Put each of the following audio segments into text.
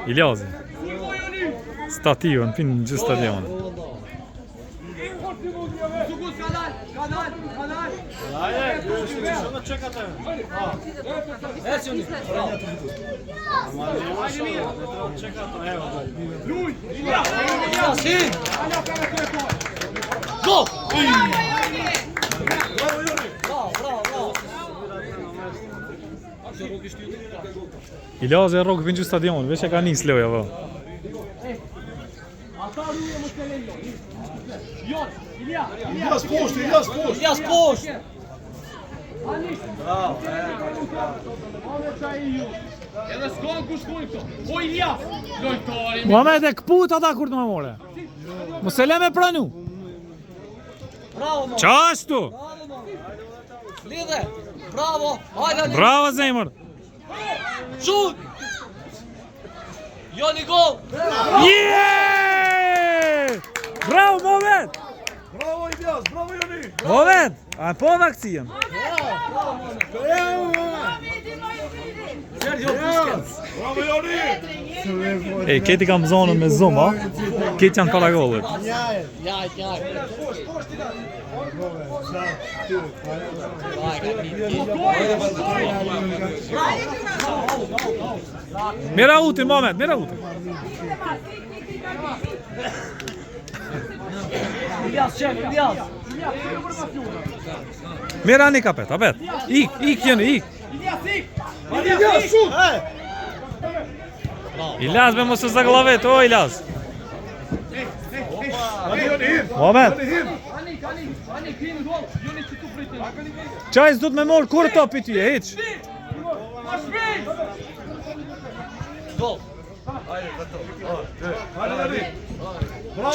Iljazi Stativën, pinë në gjithë stadionë. Iljazi e rogë pinë gjithë stadionë, veç e ka njës loja vë. Iljas poshtë, Iljas poshtë. Iljas poshtë. Edhe s'kon ku shkojnë këto. Po Iljas, lojtari. Muhammed e këput ata kur të më more. Mos e le me pranu. Bravo, mo. Qashtu? Lidhe. Bravo. Hajde. Bravo zemër. Shut. Joni gol. Yeah! Bravo Muhammed. Bravo Iljas, bravo Joni. Muhammed, a po në akcijen. Bravo Joni. E, keti kam zonën me zoom, a? Keti janë para gollit. Jaj. Mira uti, Muhammed, mira uti. Iljas, qef, Iljas. Mira një kapet, apet. Ik jeni, ik. Iljas, shut. Ilyas me mos e zaglavet, o Ilyas. Muhammed. Qaj s'du t'me morë kur topi ty, e hiq.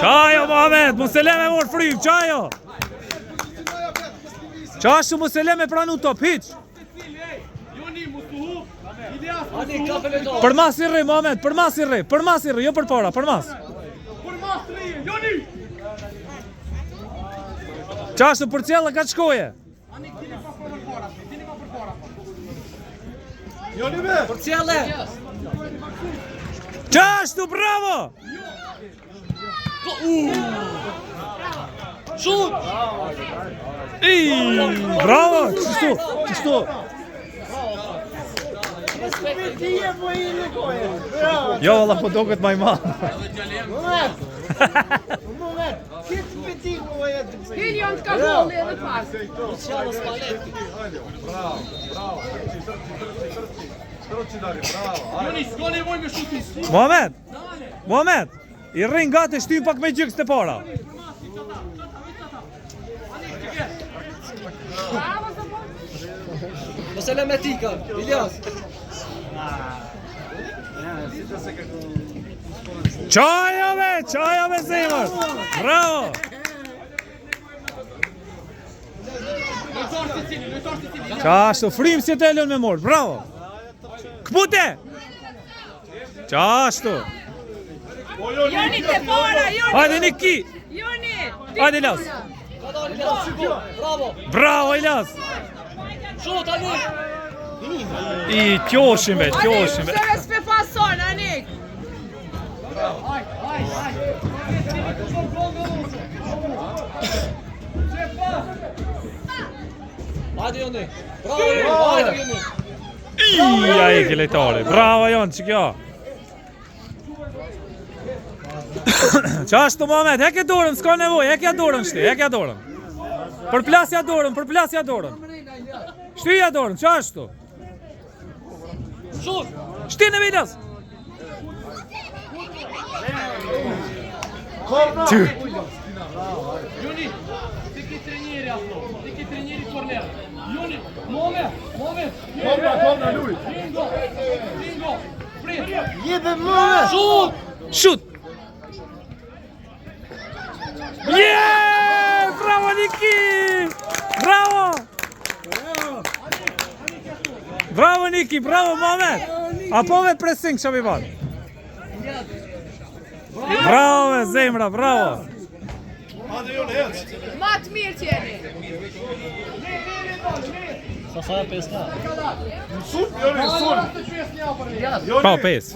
Qajo Muhammed, mos e le me morë frim, qajo. Qashu mos e le me pranu top, hiq. Për mas i rri, Muhammed, për mas i rri, jo për para, për mas. Qashtu për cjellë ka të shkoje. Joni me. Për cjellë. Qashtu, bravo! Shut. Bravo, qështu. Jo, Allah po doket maj ma. Hini janë të ka golli edhe pas. Joni, s'ka nevoj me shutis. Muhammed, i rrin gati shtim pak me gjykës të para. Mos e le me tika, Iljas. Qajo me zemër. Bravo. Qashtu, frim si të elon me morë, bravo. Këpute. Qashtu. Joni te para, Joni. Hajde një ki. Joni. Hajde Ilyas. Bravo. Bravo Ilyas. Shut, Anik. I qoshin be. Se s'pe fason, Anik. Hajde, Joni. Bravo, Joni. Ja e ke lejtari. Bravo Jon, që kjo. Qashtu Muhammed, heke dorën, s'ka nevoj, hekja dorën shti, hekja dorën. Përplasja dorën. Shtyja dorën, qashtu. Shut. Shti në Ilyas. Ty. Joni, ti ki trenjeri ato, ti ki trenjeri korner. Joni, Muhammed. Komna, luj. Bingo. Prit. Jebe Muhammed. Shut. Yeah! Bravo Niki! Bravo Niki, bravo Muhammed. Apo me pressing që mi banë. Bravo zemra, bravo. Hadi Joni, ec. Ma të mirë t'jeni. Sa 5 ka. Sun, Joni, sun. Pa, 5.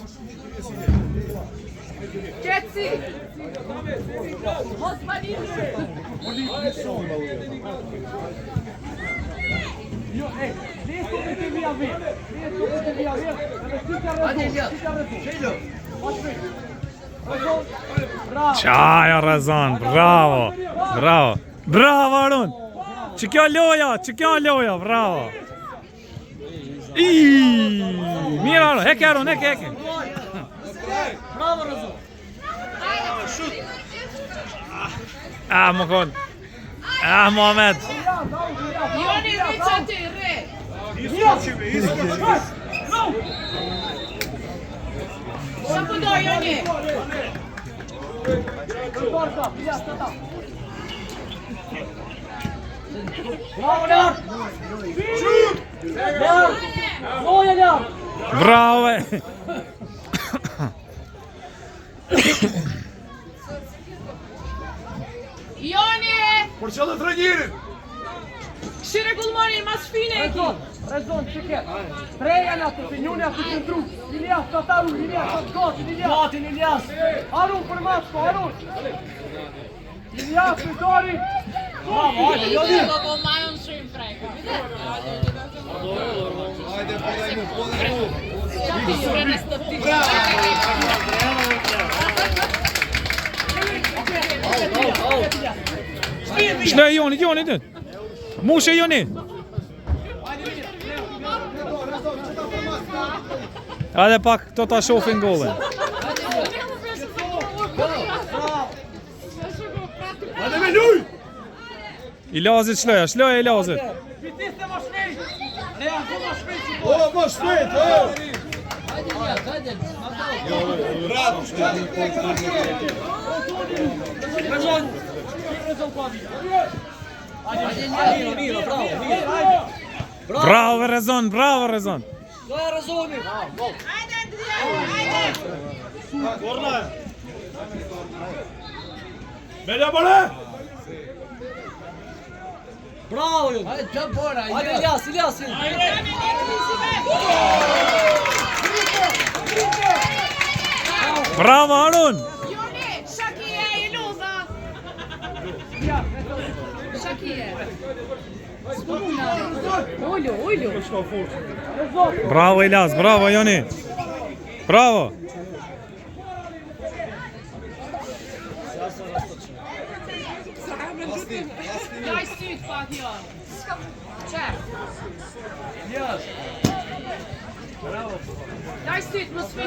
Qetësi. Mos manimi. Qaja Rezon, bravo. Bravo. Bravo Arun. Që kjo loja, bravo. Mirë Arun, heke Arun, heke. Bravo Rezo. Më kon. Mohamed. Joni rri që ti, rri. Sa po do, Joni? Bravo Ljar. Ljar. Loja Ljar. Bravo. Joni! Për çelë trajnerin. Këshire gullmonin mas shpine e ki. Rezon, çike. Preja na të pinjuni aty në tru. Ilias, Tataru, Ilias, Gati, Ilias. Gati, Ilias. Arun për Masko, Arun. Ilias, Dori. Bravo, hajde, Joni. Po majon shumë frejka. Shlej Joni dit. Mushe Joni. Hajde pak këto ta shohin gollin. Hadi me luj. Ilazit shloja Ilazit. O, më shpejt, Rezon. Rezon qua via. Miro, bravo. Bravo Rezon. Loja Rezoni. Hajde, Adrian, hajde! Korna. Melja bëre. Bravo Joni. Hajde, çam bora. Hajde Ilias. Bravo Arun. Joni, Shakia e luza! Shakia. Ullu. Bravo Ilas, bravo Joni. Bravo. Daj syt pak Jon. Qep. Daj syt, mos fish.